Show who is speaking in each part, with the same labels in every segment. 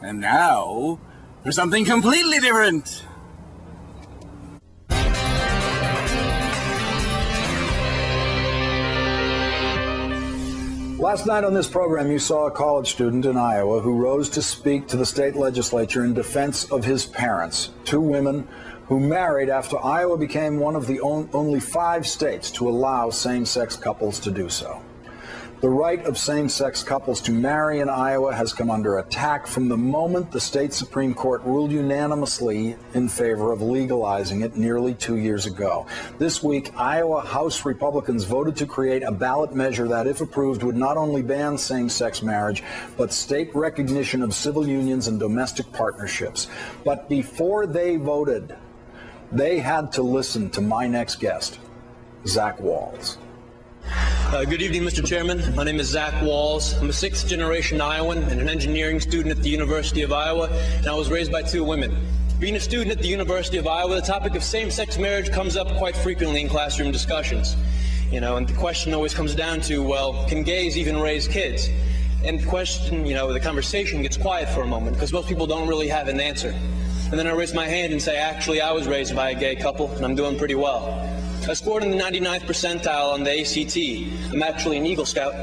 Speaker 1: And now, for something completely different.
Speaker 2: Last night on this program, you saw a college student in Iowa who rose to speak to the state legislature in defense of his parents, two women who married after Iowa became one of the only 5 states to allow same-sex couples to do so. The right of same-sex couples to marry in Iowa has come under attack from the moment the state Supreme Court ruled unanimously in favor of legalizing it nearly 2 years ago. This week, Iowa House Republicans voted to create a ballot measure that, if approved, would not only ban same-sex marriage, but state recognition of civil unions and domestic partnerships. But before they voted, they had to listen to my next guest, Zach Walls.
Speaker 3: Good evening, Mr. Chairman. My name is Zach Walls. I'm a 6th-generation Iowan and an engineering student at the University of Iowa, and I was raised by 2 women. Being a student at the University of Iowa, the topic of same-sex marriage comes up quite frequently in classroom discussions. And the question always comes down to, well, can gays even raise kids? And the question, the conversation gets quiet for a moment because most people don't really have an answer. And then I raise my hand and say, actually, I was raised by a gay couple, and I'm doing pretty well. I scored in the 99th percentile on the ACT. I'm actually an Eagle Scout.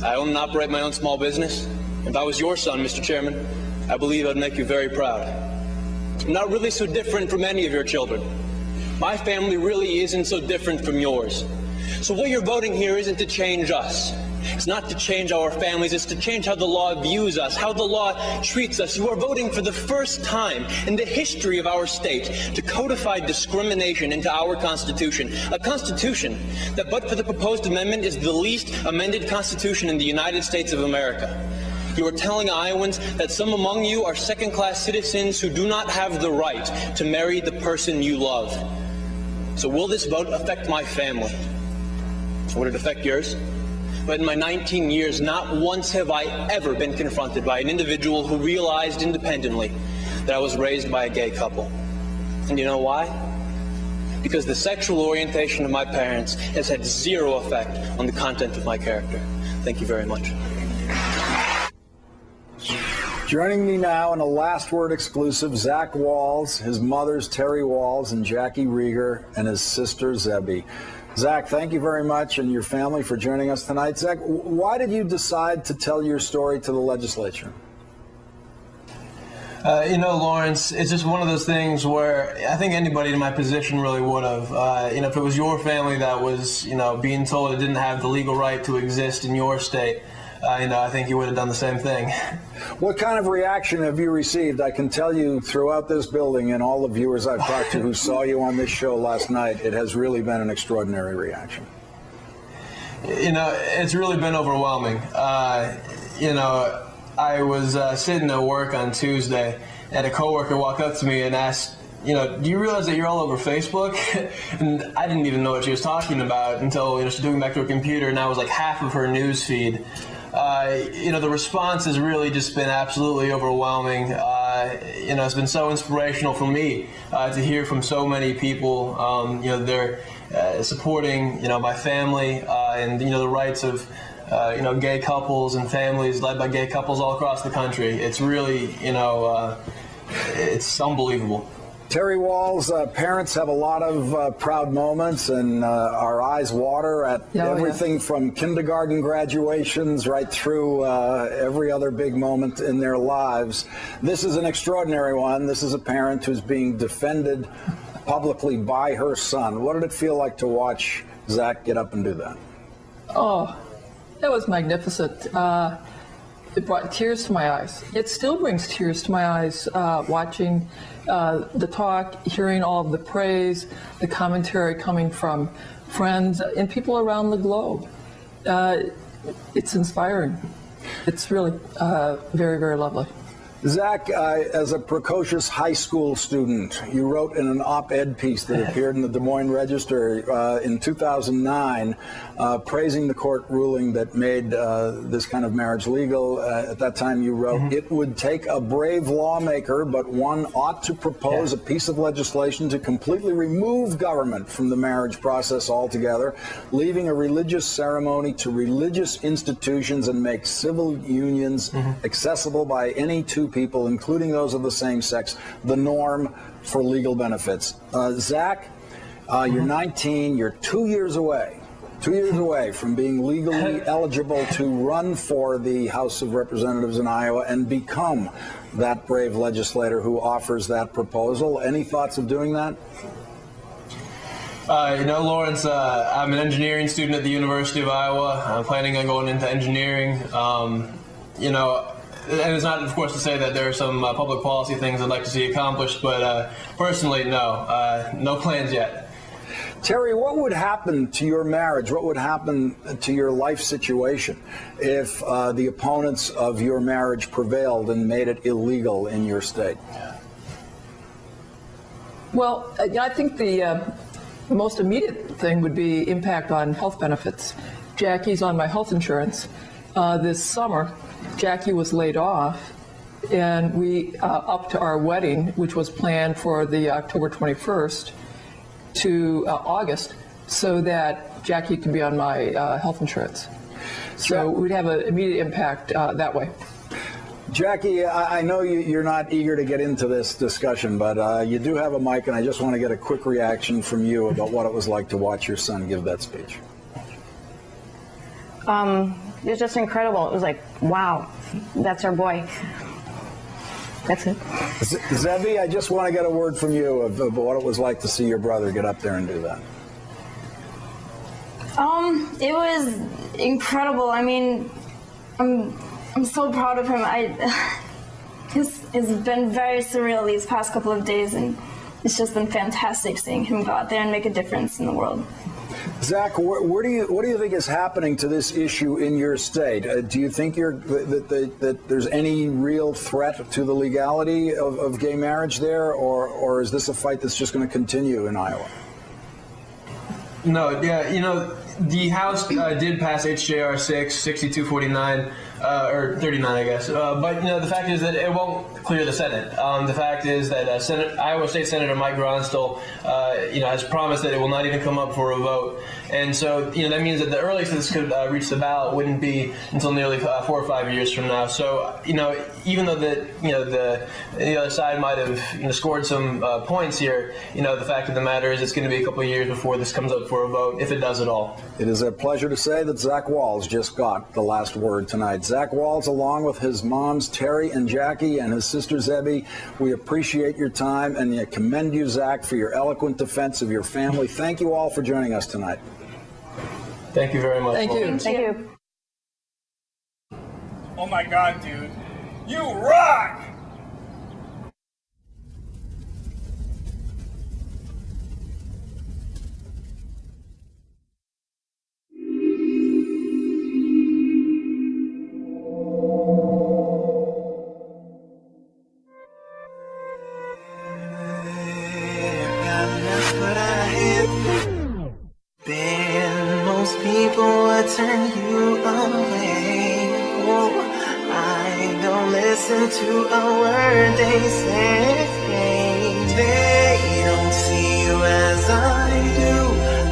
Speaker 3: I own and operate my own small business. If I was your son, Mr. Chairman, I believe I'd make you very proud. I'm not really so different from any of your children. My family really isn't so different from yours. So what you're voting here isn't to change us. It's not to change our families, it's to change how the law views us, how the law treats us. You are voting for the first time in the history of our state to codify discrimination into our Constitution, a Constitution that, but for the proposed amendment, is the least amended Constitution in the United States of America. You are telling Iowans that some among you are second-class citizens who do not have the right to marry the person you love. So will this vote affect my family? Would it affect yours? But in my 19 years, not once have I ever been confronted by an individual who realized independently that I was raised by a gay couple. And you know why? Because the sexual orientation of my parents has had 0 effect on the content of my character. Thank you very much.
Speaker 2: Joining me now in a Last Word exclusive, Zach Walls, his mother's Terry Walls and Jackie Rieger, and his sister Zebby. Zach, thank you very much and your family for joining us tonight. Zach, why did you decide to tell your story to the legislature?
Speaker 3: Lawrence, it's just one of those things where I think anybody in my position really would have. If it was your family that was, being told it didn't have the legal right to exist in your state, I think you would have done the same thing.
Speaker 2: What kind of reaction have you received? I can tell you throughout this building and all the viewers I've talked to who saw you on this show last night, it has really been an extraordinary reaction.
Speaker 3: It's really been overwhelming. I was sitting at work on Tuesday, and a coworker walked up to me and asked, do you realize that you're all over Facebook? And I didn't even know what she was talking about until she took me back to her computer, and that was like half of her news feed. The response has really just been absolutely overwhelming. It's been so inspirational for me to hear from so many people. They're supporting, my family and, the rights of, gay couples and families led by gay couples all across the country. It's really, it's unbelievable.
Speaker 2: Terry Walls, parents have a lot of proud moments, and our eyes water at everything from kindergarten graduations right through every other big moment in their lives. This is an extraordinary one. This is a parent who's being defended publicly by her son. What did it feel like to watch Zach get up and do that?
Speaker 4: Oh, that was magnificent. It brought tears to my eyes. It still brings tears to my eyes watching the talk, hearing all of the praise, the commentary coming from friends and people around the globe. It's inspiring. It's really very, very lovely.
Speaker 2: Zach, as a precocious high school student, you wrote in an op-ed piece that appeared in the Des Moines Register in 2009, praising the court ruling that made this kind of marriage legal. At that time you wrote, it would take a brave lawmaker, but one ought to propose a piece of legislation to completely remove government from the marriage process altogether, leaving a religious ceremony to religious institutions and make civil unions accessible by any two people, including those of the same sex, the norm for legal benefits. Zach, you're 19, you're 2 years away. 2 years away from being legally eligible to run for the House of Representatives in Iowa and become that brave legislator who offers that proposal. Any thoughts of doing that?
Speaker 3: Lawrence, I'm an engineering student at the University of Iowa. I'm planning on going into engineering. And it's not, of course, to say that there are some public policy things I'd like to see accomplished, but personally, no plans yet.
Speaker 2: Terry, what would happen to your marriage? What would happen to your life situation if the opponents of your marriage prevailed and made it illegal in your state?
Speaker 4: Well, I think the most immediate thing would be impact on health benefits. Jackie's on my health insurance. This summer, Jackie was laid off, and we upped our wedding, which was planned for the October 21st, to August, so that Jackie can be on my health insurance. So we'd have an immediate impact that way.
Speaker 2: Jackie, I know you're not eager to get into this discussion, but you do have a mic, and I just want to get a quick reaction from you about what it was like to watch your son give that speech.
Speaker 5: It was just incredible. It was like, wow, that's our boy. That's it.
Speaker 2: Zebby, I just want to get a word from you of what it was like to see your brother get up there and do that.
Speaker 6: It was incredible. I mean, I'm so proud of him. It's been very surreal these past couple of days, and it's just been fantastic seeing him go out there and make a difference in the world.
Speaker 2: Zach, what do you think is happening to this issue in your state? Do you think that there's any real threat to the legality of gay marriage there, or is this a fight that's just going to continue in Iowa?
Speaker 3: No, yeah, the House did pass HJR 6, 6249, or 39, I guess. But, the fact is that it won't clear the Senate. The fact is that Iowa State Senator Mike Gronstel, has promised that it will not even come up for a vote. And so, that means that the earliest this could reach the ballot wouldn't be until nearly 4 or 5 years from now. So, even though the other side might have scored some points here, the fact of the matter is it's going to be a couple of years before this comes up for a vote, if it does at all.
Speaker 2: It is a pleasure to say that Zach Walls just got the last word tonight. Zach Walls, along with his moms, Terry and Jackie, and his sister Zebby, we appreciate your time and I commend you, Zach, for your eloquent defense of your family. Thank you all for joining us tonight.
Speaker 3: Thank you very much.
Speaker 4: Thank you.
Speaker 5: Thank you.
Speaker 1: Oh my God, dude. You rock!
Speaker 7: People would turn you away. Oh, I don't listen to a word they say. They don't see you as I do.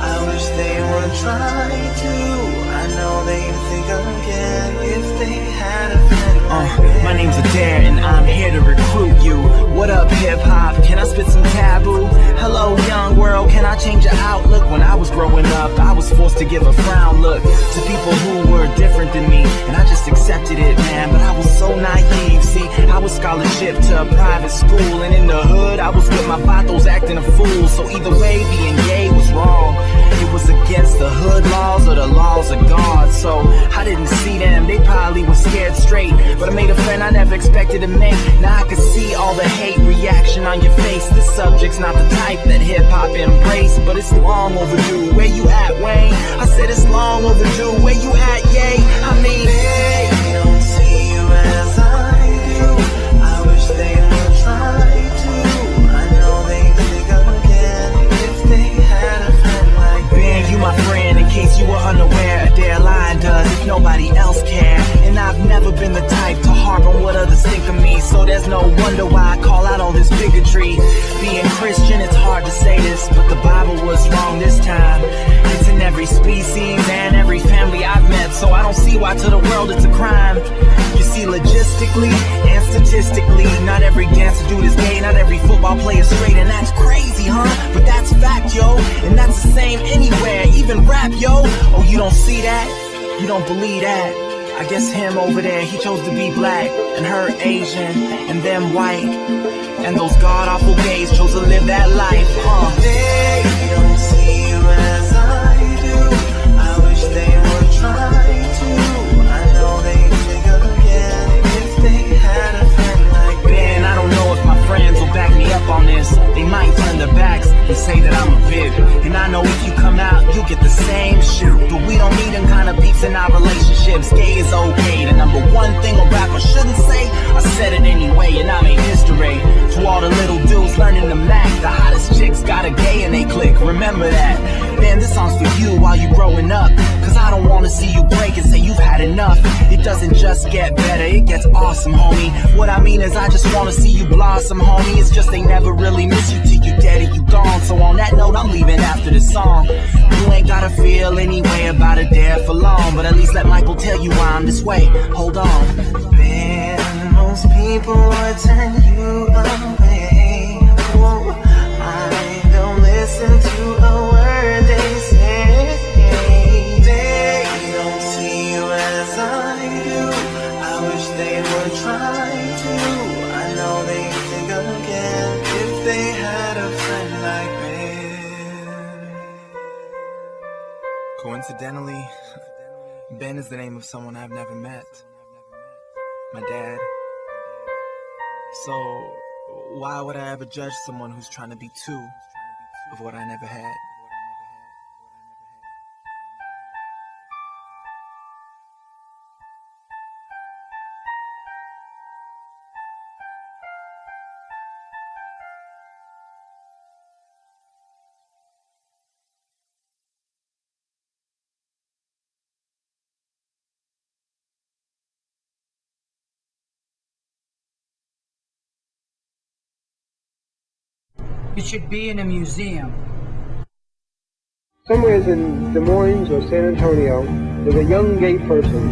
Speaker 7: I wish they would try to. I know they'd think again if they had a friend like me. My name's Adair and I'm here to recruit you. What up, hip-hop? Can I spit some taboo? Hello, young world, can I change your outlook? When I was growing up, I was forced to give a frown look to people who were different than me, and I just accepted it, man, but I was so naive. See, I was scholarship to a private school, and in the hood, I was with my vatos acting a fool. So either way, being gay was wrong. It was against the hood laws or the laws of God. So I didn't see them, they probably were scared straight. But I made a friend I never expected to make. Now I can see all the hate reaction on your face. The subject's not the type that hip-hop embrace, but it's long overdue. Where you at, Wayne? I said it's long overdue. Where you at, yay? I mean, they don't see you as I do. I wish they would try to. I know they'd think again if they had a friend like me. Ben, you my friend, in case you were unaware. Adair line does if nobody else care. And I've never been the type to harp on what others think of me, so there's no wonder why I call out all this bigotry. Being Christian, it's hard to say this, but the Bible was wrong this time. It's in every species and every family I've met, so I don't see why to the world it's a crime. You see, logistics realistically and statistically, not every dancer dude is gay, not every football player is straight, and that's crazy, huh? But that's fact, yo, and that's the same anywhere, even rap, yo. Oh, you don't see that? You don't believe that? I guess him over there, he chose to be black, and her Asian, and them white, and those god-awful gays chose to live that life, huh? They don't see you as I do. I wish they would try to. I know they'd think again if they had a friend like me. Man, I don't know if my friends will back me up on this. They might turn their backs and say that I'm a bib. And I know if you come out, you'll get the same shit. But we don't need them kind of beefs in our relationships. Gay is okay. The number one thing a rapper shouldn't say, I said it anyway, and I made history. To all the little dudes learning to Mac, the hottest chicks got a gay and they click. Remember that. Man, this song's for you while you growing up. Cause I don't wanna see you break and say you've had enough. It doesn't just get better, it gets awesome, homie. What I mean is I just wanna see you blossom, homie. It's just they never really miss you till you dead or you gone. So on that note, I'm leaving after this song. You ain't gotta feel any way about it there for long, but at least let Michael tell you why I'm this way. Hold on. Man, most people would turn you away. Whoa, I don't listen to a word they say. They don't see you as I do. I wish they would try to. I know they think again if they had a friend like me. Coincidentally, Ben is the name of someone I've never met. My dad. So, why would I ever judge someone who's trying to be two of what I never had?
Speaker 8: It should be in a museum.
Speaker 9: Somewhere in Des Moines or San Antonio, there's a young gay person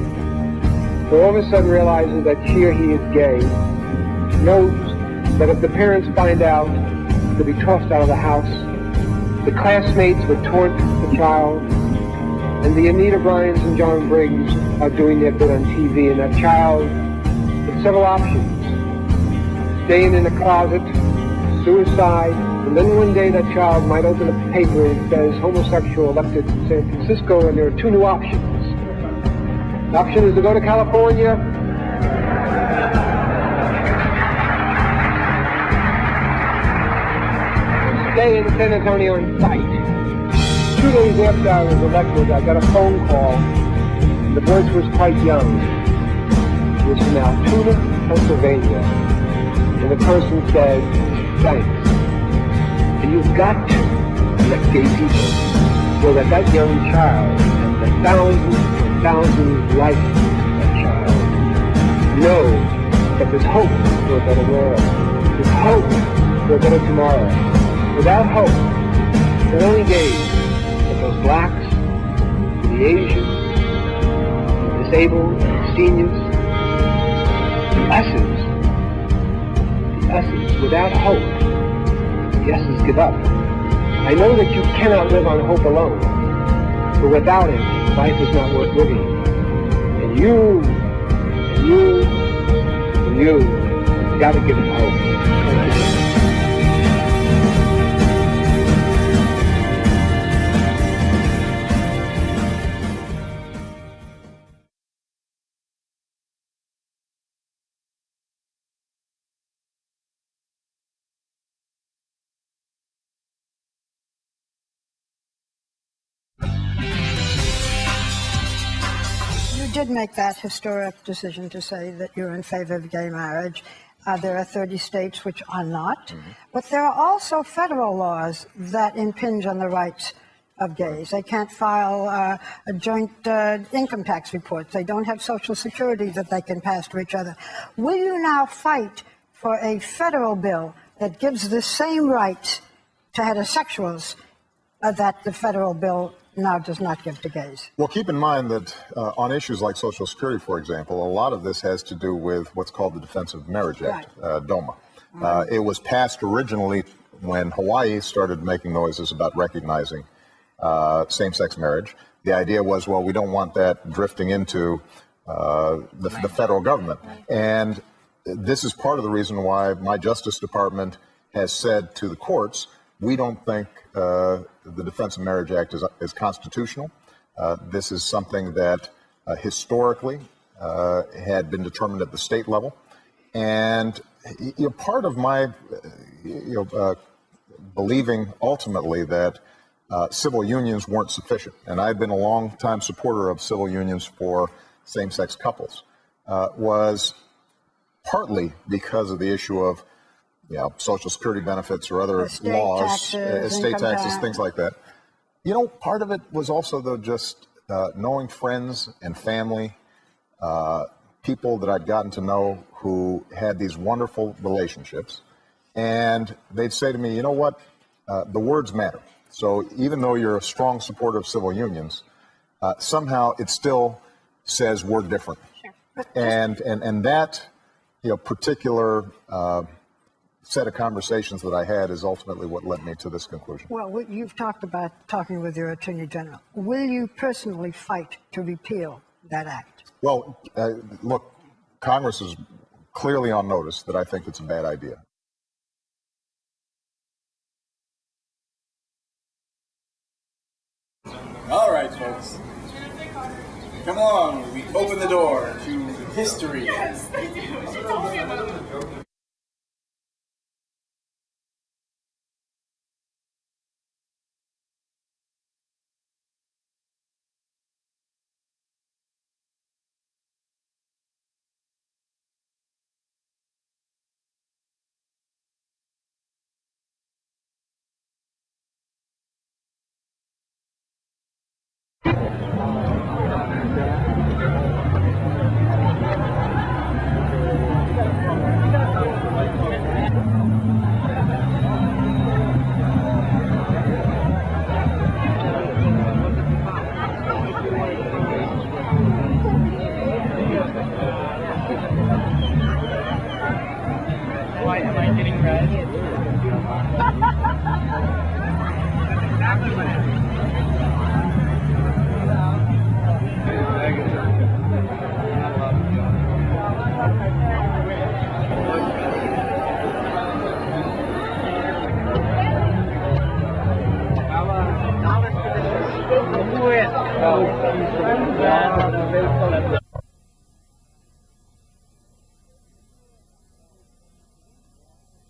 Speaker 9: who all of a sudden realizes that she or he is gay, knows that if the parents find out, they'll be tossed out of the house. The classmates would taunt the child, and the Anita Bryans and John Briggs are doing their bit on TV, and that child has several options. Staying in a closet, suicide, and then one day that child might open up a paper and it says homosexual elected in San Francisco, and there are two new options. The option is to go to California, stay in San Antonio and fight. 2 days after I was elected, I got a phone call. The voice was quite young. It was from Altoona, Pennsylvania. And the person said, thanks. And you've got to let gay people so that that young child and the thousands and thousands like that child know that there's hope for a better world. There's hope for a better tomorrow. Without hope, not only gays, but those blacks, the Asians, the disabled, the seniors, the S's, without hope, the S's give up. I know that you cannot live on hope alone, but without it, life is not worth living. And you gotta give it hope. Thank you.
Speaker 10: You did make that historic decision to say that you're in favor of gay marriage. There are 30 states which are not, but there are also federal laws that impinge on the rights of gays. They can't file a joint income tax report. They don't have Social Security that they can pass to each other. Will you now fight for a federal bill that gives the same rights to heterosexuals that the federal bill now does not give to gays?
Speaker 11: Well, keep in mind that on issues like Social Security, for example, a lot of this has to do with what's called the Defense of Marriage Act, DOMA. It was passed originally when Hawaii started making noises about recognizing same-sex marriage. The idea was, well, we don't want that drifting into the federal government. And this is part of the reason why my Justice Department has said to the courts, we don't think the Defense of Marriage Act is constitutional. This is something that historically had been determined at the state level. And part of my believing ultimately that civil unions weren't sufficient, and I've been a long-time supporter of civil unions for same-sex couples, was partly because of the issue of Social Security benefits or other laws, estate taxes, things like that. Part of it was also, though, just knowing friends and family, people that I'd gotten to know who had these wonderful relationships. And they'd say to me, you know what, the words matter. So even though you're a strong supporter of civil unions, somehow it still says we're different. Sure. And that particular set of conversations that I had is ultimately what led me to this conclusion.
Speaker 10: Well, you've talked about talking with your Attorney General. Will you personally fight to repeal that act?
Speaker 11: Well, look, Congress is clearly on notice that I think it's a bad idea.
Speaker 1: All right, folks. Come along. We open the door to history. Yes, they do. She told me about it.
Speaker 12: Why am I getting red?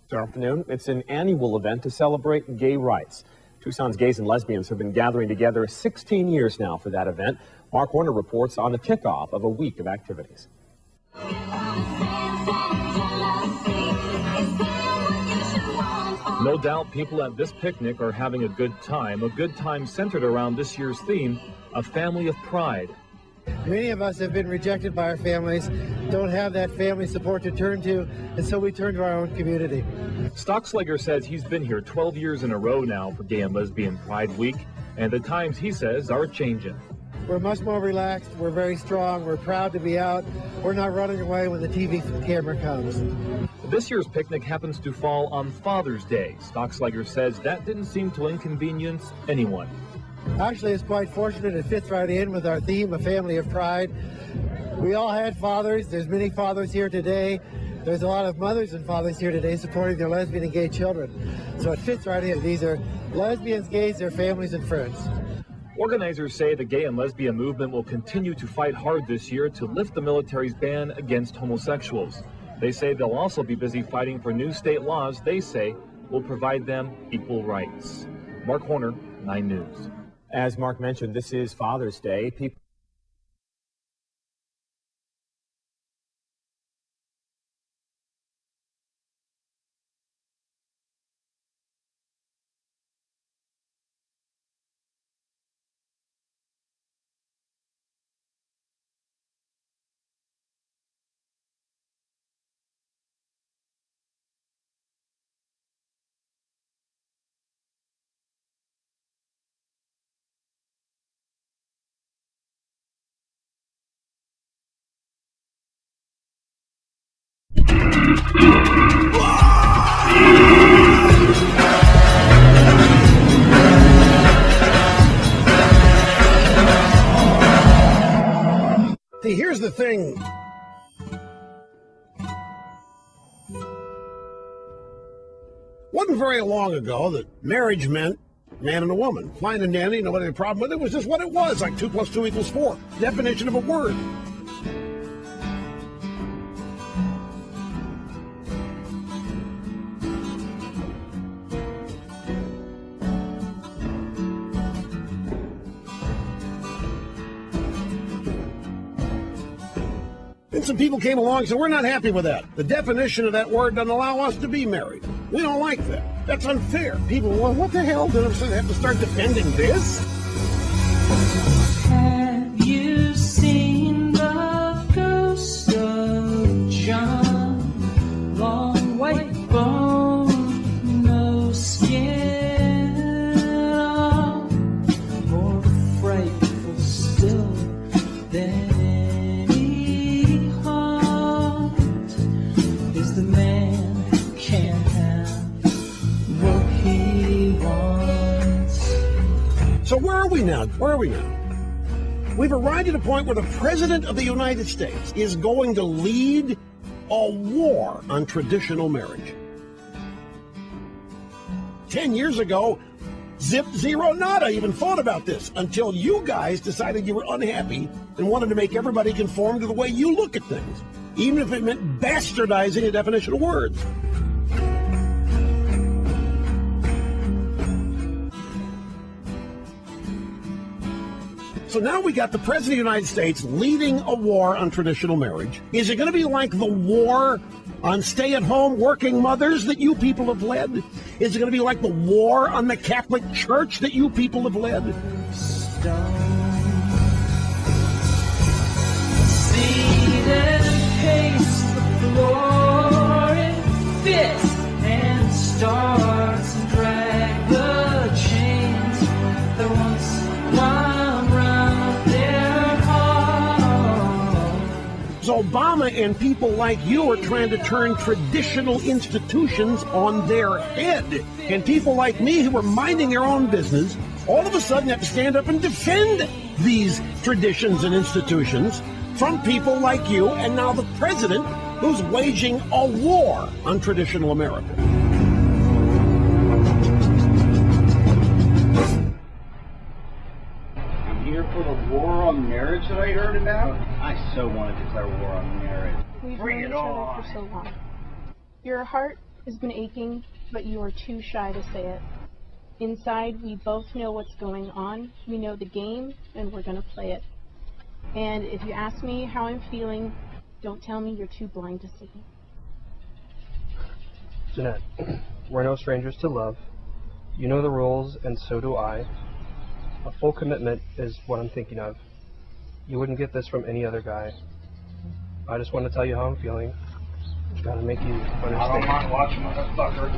Speaker 13: This afternoon, it's an annual event to celebrate gay rights. Tucson's gays and lesbians have been gathering together 16 years now for that event. Mark Warner reports on the kickoff of a week of activities. No doubt people at this picnic are having a good time centered around this year's theme, a family of pride.
Speaker 14: Many of us have been rejected by our families, don't have that family support to turn to, and so we turn to our own community.
Speaker 13: Stockslager says he's been here 12 years in a row now for Gay and Lesbian Pride Week, and the times, he says, are changing.
Speaker 14: We're much more relaxed, we're very strong, we're proud to be out, we're not running away when the TV camera comes.
Speaker 13: This year's picnic happens to fall on Father's Day. Stockslager says that didn't seem to inconvenience anyone.
Speaker 14: Actually, it's quite fortunate it fits right in with our theme, a family of pride. We all had fathers. There's many fathers here today. There's a lot of mothers and fathers here today supporting their lesbian and gay children. So it fits right in. These are lesbians, gays, their families and friends.
Speaker 13: Organizers say the gay and lesbian movement will continue to fight hard this year to lift the military's ban against homosexuals. They say they'll also be busy fighting for new state laws they say will provide them equal rights. Mark Horner, 9 News.
Speaker 15: As Mark mentioned, this is Father's Day. People
Speaker 16: See, here's the thing. Wasn't very long ago that marriage meant man and a woman. Fine and dandy, nobody had a problem with it. It was just what it was, like 2 + 2 = 4. Definition of a word. And some people came along and said, we're not happy with that. The definition of that word doesn't allow us to be married. We don't like that. That's unfair. People, well, what the hell? Did I have to start defending this?
Speaker 17: Have you seen the ghost of John? Long white bone, no skin, more frightful still than the man who can't have what he wants.
Speaker 16: So where are we now? Where are we now? We've arrived at a point where the President of the United States is going to lead a war on traditional marriage. 10 years ago, zip, zero, nada even thought about this until you guys decided you were unhappy and wanted to make everybody conform to the way you look at things, even if it meant bastardizing a definition of words. So now we got the President of the United States leading a war on traditional marriage. Is it going to be like the war on stay-at-home working mothers that you people have led? Is it going to be like the war on the Catholic Church that you people have led?
Speaker 17: Pace the floor and fits and starts and drag the chains that once wound round their hearts.
Speaker 16: So Obama and people like you are trying to turn traditional institutions on their head. And people like me who are minding their own business all of a sudden have to stand up and defend these traditions and institutions from people like you, and now the president who's waging a war on traditional America.
Speaker 18: I'm here for the war on marriage that I heard about. I so want to declare war on marriage.
Speaker 19: We've known each other for so long. Your heart has been aching, but you are too shy to say it. Inside, we both know what's going on. We know the game, and we're going to play it. And if you ask me how I'm feeling, don't tell me you're too blind to see.
Speaker 20: Jeanette, we're no strangers to love. You know the rules, and so do I. A full commitment is what I'm thinking of. You wouldn't get this from any other guy. I just want to tell you how I'm feeling. Gotta make you understand.
Speaker 18: I don't mind watching, motherfucker.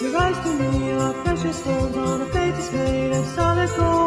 Speaker 17: Your eyes to me are precious stones on a face made of solid gold.